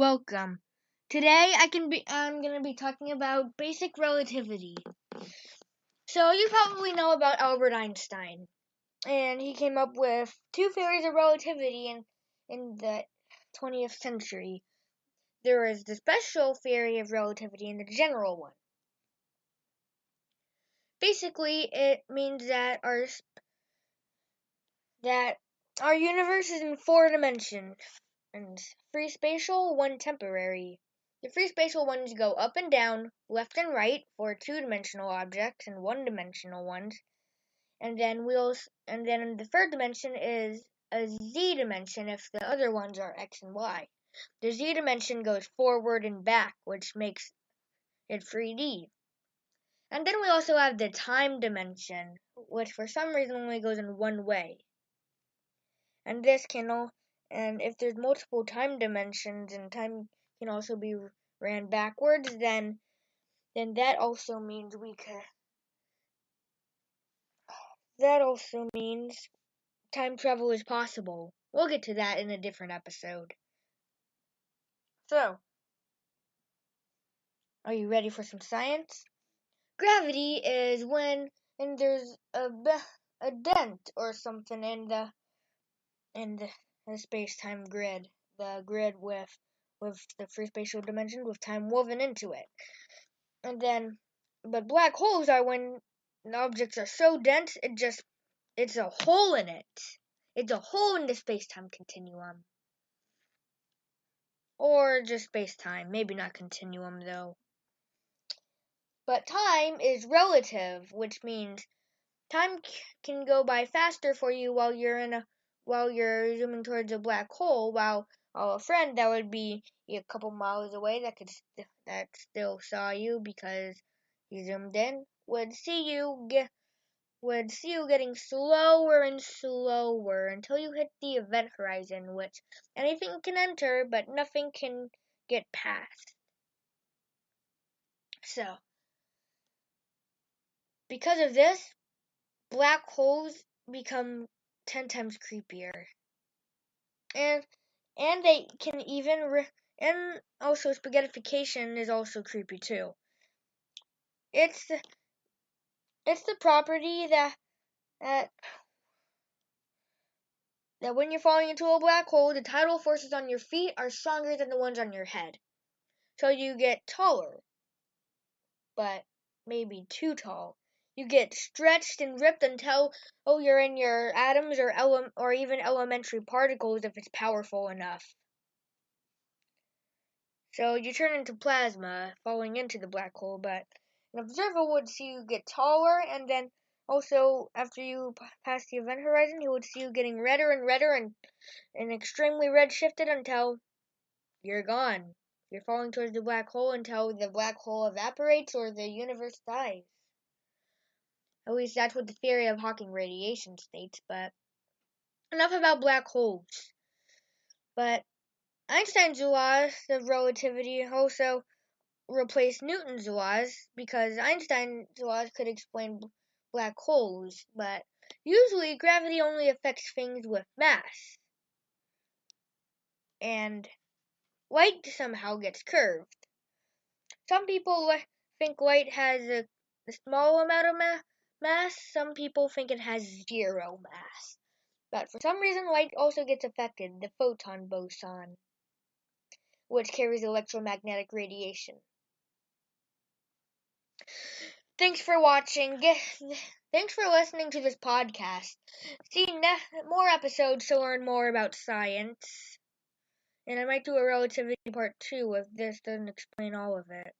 Welcome. Today I'm gonna be talking about basic relativity. So you probably know about Albert Einstein, and he came up with two theories of relativity in the 20th century. There is the special theory of relativity and the general one. Basically, it means that our universe is in 4 dimensions, and 3 spatial, 1 temporary. The 3 spatial ones go up and down, left and right for 2-dimensional objects and 1-dimensional ones. And then the 3rd dimension is a z dimension if the other ones are x and y. The z dimension goes forward and back, which makes it 3D. And then we also have the time dimension, which for some reason only goes in one way. And if there's multiple time dimensions and time can also be ran backwards, then that also means time travel is possible. We'll get to that in a different episode. So, are you ready for some science? Gravity is when there's a dent or something in the space-time grid, the grid with the free spatial dimension with time woven into it. But black holes are when objects are so dense it's a hole in it. It's a hole in the space-time continuum. Or just space-time, maybe not continuum though. But time is relative, which means time can go by faster for you while you're zooming towards a black hole, while a friend that would be a couple miles away that still saw you because he zoomed in would see you getting slower and slower until you hit the event horizon, which anything can enter but nothing can get past. So, because of this, black holes become 10 times creepier. And they can and also spaghettification is also creepy too. It's the property that when you're falling into a black hole, the tidal forces on your feet are stronger than the ones on your head. So you get taller, but maybe too tall. You get stretched and ripped until you're in your atoms or even elementary particles if it's powerful enough. So you turn into plasma falling into the black hole, but an observer would see you get taller, and then also after you pass the event horizon, he would see you getting redder and redder and extremely red-shifted until you're gone. You're falling towards the black hole until the black hole evaporates or the universe dies. At least that's what the theory of Hawking radiation states, but enough about black holes. But Einstein's laws of relativity also replaced Newton's laws because Einstein's laws could explain black holes, but usually gravity only affects things with mass. And light somehow gets curved. Some people think light has a small amount of mass. Some people think it has 0 mass. But for some reason, light also gets affected, the photon boson, which carries electromagnetic radiation. Thanks for watching. Thanks for listening to this podcast. See more episodes to learn more about science. And I might do a relativity part 2 if this doesn't explain all of it.